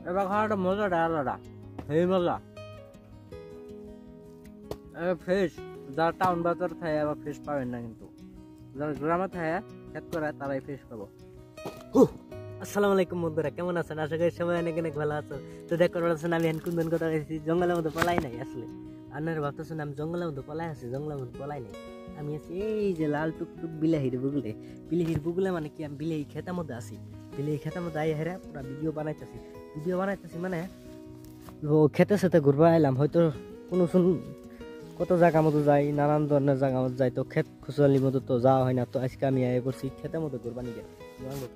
এবার খাওয়াটা মজাটা আলাদা, সেই মজা। ফ্রেশ যারা টাউন বাজার থাকে আবার ফ্রেশ পাবেন না, কিন্তু যারা গ্রামে থাকে খেত করে তারাই ফ্রেশ পাবো। আসসালামু আলাইকুম বন্ধুরা, কেমন আছেন? আশা করি সবাই অনেক অনেক ভালো আছো। তো দেখতে পাচ্ছেন আমি কুন্দন কথা গেছি, জঙ্গলের মধ্যে পলাই নাই। আসলে আপনারা ভাবতেছেন আমি জঙ্গলের মধ্যে পলাই আছি, জঙ্গলের মধ্যে পলাই নাই। আমি আছি এই যে লাল টুকটুক বিলাহির বুগলে। বিলাহির বুগলে মানে কি, আমি বিলাহি খেতার মধ্যে আছি। বিলাহি খেতার মধ্যে আই হেরা পুরা ভিডিও বানাইতেছি মানে খেতে সাথে ঘুরবা আইলাম। হয়তো কোনো কত জায়গা মতো যাই, নানান ধরনের জায়গা মতো যাই, তো ক্ষেত খুচরালির মতো তো যাওয়া হয় না। তো আজকে আমি আয় করছি খেতের মতো ঘুরবা নিয়ে।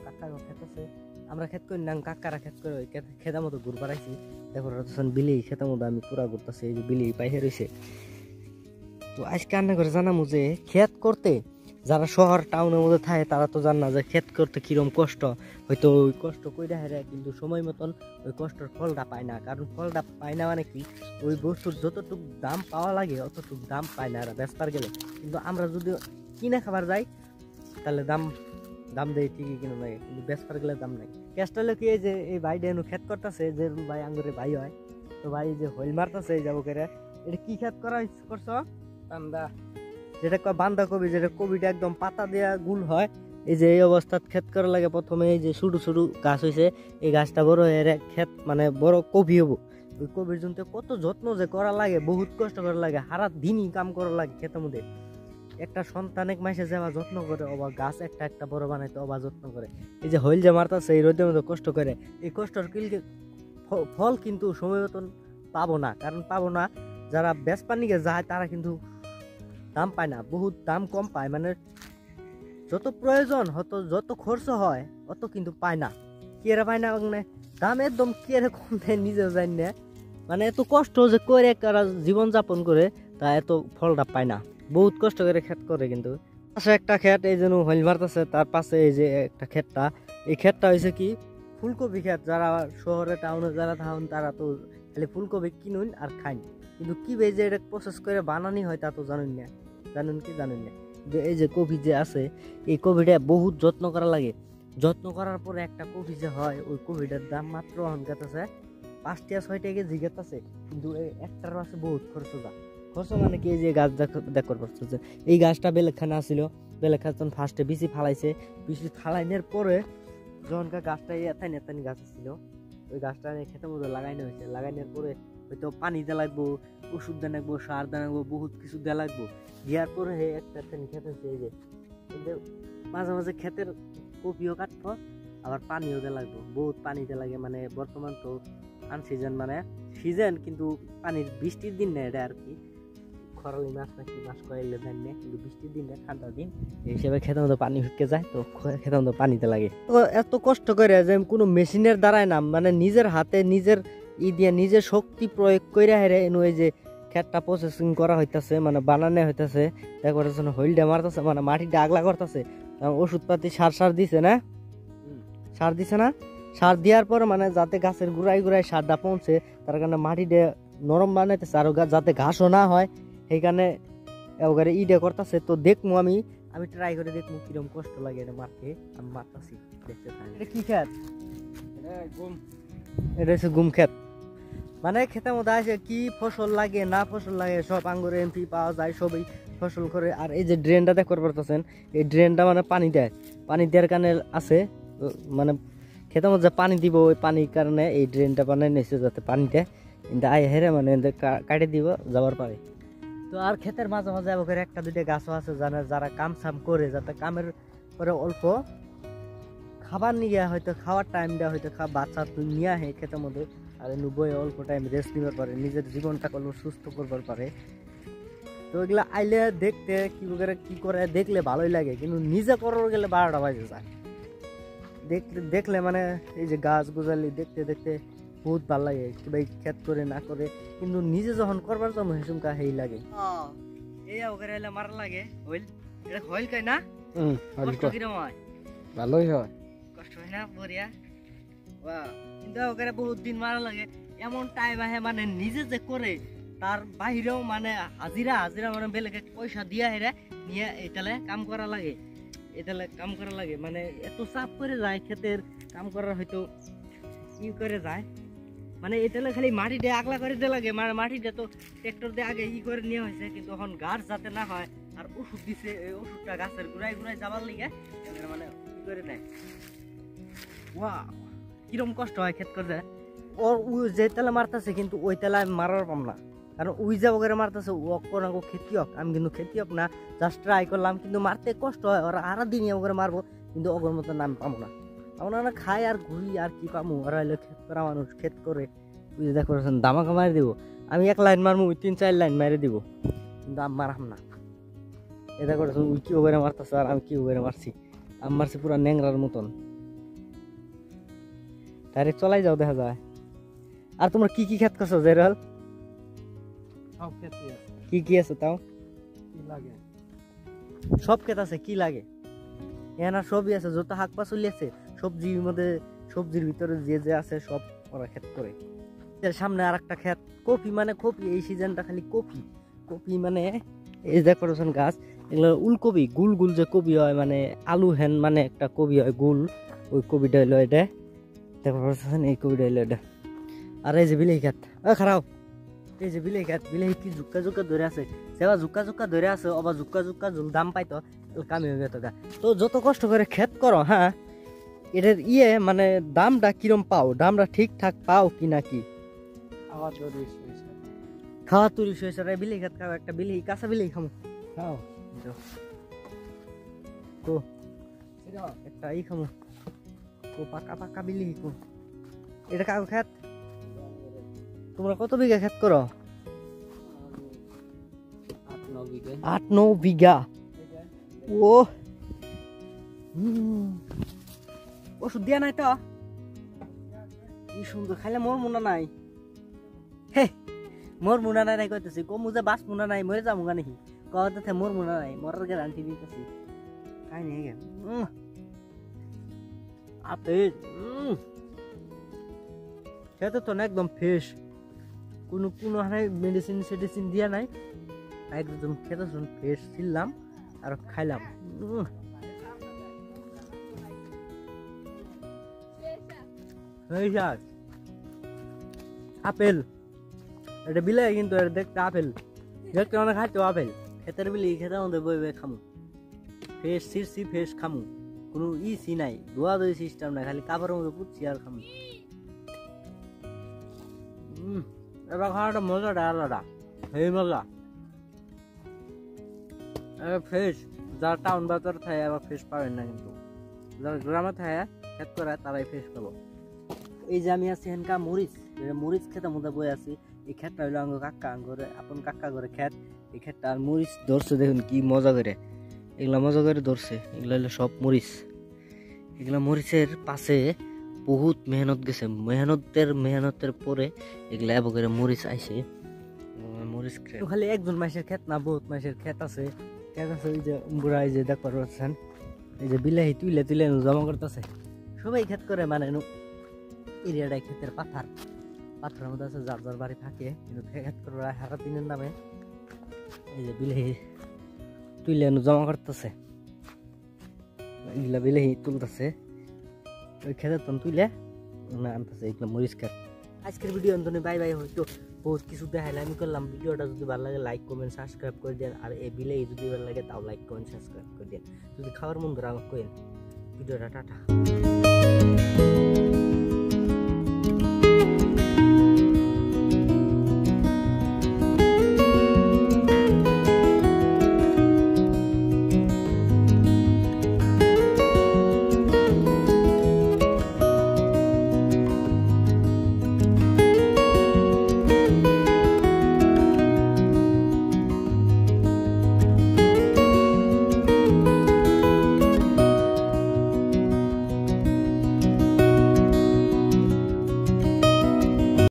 কাকার ক্ষেত আছে, আমরা ক্ষেত করি না, কাকারা ক্ষেত করে খেতার মতো ঘুরবা রাখছি। দেখো বিলি খেতার মতো আমি পুরা ঘুরতেছি, এই যে বিলি পাইহে রয়েছে। তো আজকে রান্না করে জানামু যে ক্ষেত করতে যারা শহর টাউনের মধ্যে থাকে তারা তো জান না যে ক্ষেত করতে কিরম কষ্ট। হয়তো ওই কষ্ট কইরা হেরে কিন্তু সময় মতন ওই কষ্টের ফলটা পায় না। কারণ ফলটা পায় না মানে কি, ওই বস্তুর যতটুকু দাম পাওয়া লাগে অতটুকু দাম পায় না এরা বেচবার গেলে। কিন্তু আমরা যদি কিনে খাবার যাই তাহলে দাম দেয় ঠিকই, কিনে লাগে, কিন্তু বেচবার গেলে দাম নাই। কেসটা হলো কি, এই যে এই ভাই ডেনু ক্ষেত করতেছে, যে ভাই আঙ্গুরে ভাই হয়, তো ভাই যে হইল মারতেছে এই যাবো করে। এটা কি ক্ষেত করছো? বান্দা, যেটা বাঁধাকপি, যেটা কপিটা একদম পাতা দেওয়া গুল হয়। এই যে এই অবস্থাত ক্ষেত করা লাগে। প্রথমে এই যে ছোট ছোট গাছ হয়েছে, এই গাছটা বড় হয়ে ক্ষেত মানে বড় কপি হবো। ওই কপির জন্য কত যত্ন যে করা লাগে, বহুত কষ্ট করা লাগে, সারা দিনই কাম করা লাগে ক্ষেতের মধ্যে। একটা সন্তান এক মাসে যাওয়া যত্ন করে, অবা গাছ একটা একটা বড় বানাইতে অবা যত্ন করে। এই যে হইল যে মারতাছে এই রোদের মধ্যে কষ্ট করে, এই কষ্টর ফল কিন্তু সময় মতন পাবো না। কারণ পাবো না, যারা বেচপানিকে যায় তারা কিন্তু দাম পায় না, বহুত দাম কম পায়। মানে যত প্রয়োজন হতো, যত খরচ হয় অত কিন্তু পায় না। কি এরা পায় না, মানে দাম একদম কি এরকম দেয় নিজেও জানি না। মানে এত কষ্ট যে করে জীবন যাপন করে, তা এত ফলটা পায় না। বহুত কষ্ট করে ক্ষেত করে। কিন্তু পাশে একটা ক্ষেত এই জন্য হইল মারতেছে, তার পাশে এই যে একটা ক্ষেতটা, এই ক্ষেতটা হয়েছে কি ফুলকপি ক্ষেত। যারা শহরে টাউনে যারা থাকুন তারা তো খালি ফুলকপি কিনুন আর খাইন, কিন্তু কি যে এটা প্রসেস করে বানানি হয় তা তো জানুন না। জানুন না যে এই যে কপি যে আছে, এই কপিটা বহুত যত্ন করা লাগে। যত্ন করার পরে একটা কপি যে হয়, ওই কপিটার দাম মাত্র আছে 5 টাকা 6 টাকা জিগেত আছে। কিন্তু একটার আছে বহুত খরচ মানে কি, যে গাছ দেখতে পাচ্ছ যে এই গাছটা বেলেখানে আসছিল, বেলেখা যখন ফার্স্টে বিচি ফালাইছে, বিচি ফালাইনের পরে যখনকার গাছটা এতানি গাছ ছিল, ওই গাছটা খেতের মধ্যে লাগাইনো হয়েছে। লাগাইনোর পরে হয়তো পানি দেওয়া লাগবো, ওষুধ দেওয়া লাগবো, সার দেওয়া লাগবো, বহুত কিছু দেওয়া লাগবো। দেওয়ার পরে একটা খেতে হচ্ছে। এই যে মাঝে মাঝে ক্ষেতের কপিও কাটবো, আবার পানিও দেওয়া লাগবো, বহুত পানি দেওয়া লাগে। মানে বর্তমান তো আনসিজন, মানে সিজন কিন্তু পানির বৃষ্টির দিন না এটা আর কি, খরালি মাস নাকি মাস কয়েলে দেন না, কিন্তু বৃষ্টির দিন না, ঠান্ডার দিন, এই হিসেবে খেতের মধ্যে পানি ঢুকে যায়, তো খেতের মধ্যে পানিতে লাগে। তো এত কষ্ট করে যে কোনো মেশিনের দ্বারাই না, মানে নিজের হাতে নিজের দিয়ে নিজের শক্তি প্রয়োগ করে হেরে এই যে ক্ষেতটা প্রসেসিং করা হইতাছে, মানে বানানো হইতাছে। দেখো হইলটা মারতেছে, মানে মাটিটা আগলা করতেছে। ওষুধপাতি সার দিছে না, সার দেওয়ার পর মানে যাতে গাছের গুড়াই সারটা পৌঁছে, তার কারণে মাটিটা নরম বানাইতেছে, আর যাতে ঘাসও না হয় সেইখানে ইডে করতেছে। তো দেখবো আমি ট্রাই করে দেখবো কিরকম কষ্ট লাগে এটা মারতে। আমি মারতাছি, দেখতে থাকি। এটা কি ক্ষেত? এটা হচ্ছে গুম ক্ষেত। মানে খেতের মধ্যে আসে কি ফসল লাগে না ফসল লাগে সব আঙ্গুরে এমপি পাওয়া যায়, সবই ফসল করে। আর এই যে ড্রেনটা দেখতে পারতেছেন, এই ড্রেনটা মানে পানি দেওয়ার কারণে আছে। মানে খেতের মধ্যে পানি দিব, ওই পানির কারণে এই ড্রেনটা বানাই নিয়েছে, যাতে পানিটা কিন্তু আই হেরে মানে কাটে দিব যাবার পারে। তো আর ক্ষেতের মাঝে মাঝে ওখানে একটা দুইটা গাছও আছে যারা কাম সাম করে, যাতে কামের পরে অল্প খাবার নিয়ে হয়তো খাওয়ার টাইমটা হয়তো বাচ্চা নিয়ে আসে ক্ষেতের মধ্যে, আর বয়ে অল্প টাইম রেস্ট নিবার পারে, নিজের জীবনটা অল্প সুস্থ করবার পারে। তো এগুলা আইলে দেখতে কি করে দেখলে ভালোই লাগে, কিন্তু নিজে করার গেলে 12টা বাজে যায়। দেখলে মানে এই যে গাছ গোজালি দেখতে দেখতে বহুত ভালো লাগে, ভাই ক্ষেত করে না করে, কিন্তু নিজে যখন করবার জন্য হেসুমকা হেই লাগে। এই ওখানে এলে মারা লাগে হইল, এটা হইল কই না, কষ্ট কিরম হয়? ভালোই হয়, কষ্ট হয় না বরিয়া। কিন্তু ওখানে বহুত দিন মারা লাগে। এমন টাইম আহে মানে নিজে যে করে তার বাহিরেও মানে হাজিরা মানে বেলেগে পয়সা দিয়া হেরে নিয়ে এটালে কাম করা লাগে। মানে এত চাপ করে যায় ক্ষেতের কাম করার, হয়তো কি করে যায় মানে এটা খালি মাটিটা আগলা করে দিতে লাগে, মানে মাটিটা তো ট্রাক্টর দিয়ে আগে করে নেওয়া হয়েছে, কিন্তু এখন গাছ যাতে না হয় আর ওষুধ দিছে, এই ওষুধটা গাছের গুড়ায় গুড়ায় যাবার লিগে মানে ই করে নেয়। ওয়া কিরম কষ্ট হয় ক্ষেত করতে। ওর ওই যে তেলে মারতেছে কিন্তু ওই তেলে আমি মারার পাম না, কারণ ওই যে ওকে মারতেছে ও কোনো খেতিয়ক, আমি কিন্তু খেতিয়ক না, জাস্ট ট্রাই করলাম, কিন্তু মারতে কষ্ট হয়। ওরা আরো দিন ওকে মারবো কিন্তু ওগর মতো নাম পাবো না। আমরা খাই আর ঘুরি আর কি পামু, ওরা হইলো ক্ষেত করা মানুষ, ক্ষেত করে ওই যে দেখো দামাকা মারি দিব। আমি এক লাইন মারবো, 3-4 লাইন মারি দিব, কিন্তু আমি মারাম না। এটা করেছেন ওই কি ওভারে মারতেছে আর আমি কি ওভারে মারছি, আমি মারছি পুরা ন্যাংরার মতন। ডাইরেক্ট চলাই যাও, দেখা যায়। আর তোমরা কি কি ক্ষেত করছো জেরাল? কি কি আছে তাও? সব ক্ষেত আছে, কি লাগে এখানে? সবই আছে, যত শাক পাচলি আছে, সবজির মধ্যে, সবজির ভিতরে যে যে আছে সব ওরা ক্ষেত করে। সামনে আর একটা ক্ষেত, কপি, মানে কপি এই সিজনটা খালি কপি। কপি মানে এই যে করেছেন গাছ, এগুলো উলকপি, গুল গুল যে কপি হয়, মানে আলু হেন, মানে একটা কপি হয় গুল, ওই কপিটা হইলো এটা। দেখো এই কপিটা হইলো এটা। আর এই যে বিলাহি ক্ষেত, খারাপ, এই যে বিলাহি ক্ষেত, বিলাহি কি জুক্কা জুক্কা ধরে আছে, সেবা জুক্কা জুক্কা ধরে আছে, আবার জুক্কা জুক্কা জুল দাম পাইতো কামি হয়ে যেত। তো যত কষ্ট করে ক্ষেত করো, হ্যাঁ, এটার মানে দামটা কিরম পাও, দামটা ঠিকঠাক পাও কি নাকি? খাওয়া তৈরি হয়েছে, বিলি খাত খাও, একটা বিলি, কাঁচা বিলি খামো, খাও তো একটা ই খামো, তো পাকা পাকা বিলি কো। এটা কাগজ খেত। তোমরা কত বিঘা ক্ষেত করো? 8-9 বিঘা। ও ওষুধ দিয়া নাই তো? কি সুন্দর, খাইলে মোর মুনা নাই। হে মোর মুনা নাই কইতেছি, কমু যে বাস মুনা নাই, মরে যাবো গা নাকি? কতে মোর মুনা নাই, মরার গ্যারান্টি দিতেছি। খাই নাই গে আপেল, খেতে তো না একদম ফ্রেশ, কোনো কোনো মেডিসিন সেডিসিন দিয়া নাই, একদম খেতে ফ্রেশ ছিলাম আর খাইলাম। আপেল, এটা বিলে কিন্তু দেখতে আপেল, দেখতে অনেক খাইতো আপেল, খেতের বিলি খেতে আমাদের বই বই খামু, ফ্রেশ সিরসি ফ্রেশ খামু, কোনো ইসি নাই, ধোয়া ধোয়া সিস্টেম নাই, খালি কাপড়ের মধ্যে পুচ্ছি আর খামু। এবার খাওয়াটা মজাটা আলাদা, এই মজা ফ্রেশ। যারা টাউন বাজার থাকে আবার ফ্রেশ পাবেন না, কিন্তু যারা গ্রামে থাকে খেত করে তারাই ফ্রেশ পাবো। এই যে আমি আছি হেনকা মরিচ, মরিচ খেতে মধ্যে বই আছি। এই ক্ষেতটা হইলো আঙ্গ কাকা ঘরে, আপন কাকা ঘরে ক্ষেত, এই ক্ষেতটা আর মরিচ ধরছে, দেখুন কি মজা করে, এগুলা মজা করে ধরছে। এগুলা হলো সব মরিচ, এগুলা মরিচের পাশে বহুত মেহনত গেছে, মেহনতের পরে এগুলা এব করে মরিচ আইছে। মরিচ খালি একজন মাসের ক্ষেত না, বহুত মাসের ক্ষেত আছে। ওই যে বুড়া, এই যে দেখতে পাচ্ছেন, এই যে বিলাহি তুলে তুলে জমা করতেছে, সবাই ক্ষেত করে, মানে এরিয়াটাই ক্ষেতের পাথরের মধ্যে আছে, যার যার বাড়ি থাকে, কিন্তু ক্ষেত করে হারা দিনের নামে। এই যে বিলাহি তুলে জমা করতেছে, এগুলা বিলাহি তুলতেছে, ওই ক্ষেতের তন তুলে আনতেছে, এগুলো মরিচ ক্ষেত। আজকের ভিডিও অন্তনে বাই বাই। হয়তো বহুত কিছু দেখাইলে আমি করলাম। ভিডিওটা যদি ভালো লাগে লাইক কমেন্ট সাবস্ক্রাইব করে দেন, আর এই বিলাহি যদি ভালো লাগে তাও লাইক কমেন্ট সাবস্ক্রাইব করে দেন। যদি খাওয়ার মন ধরে আমাকে করেন। ভিডিওটা টাটা।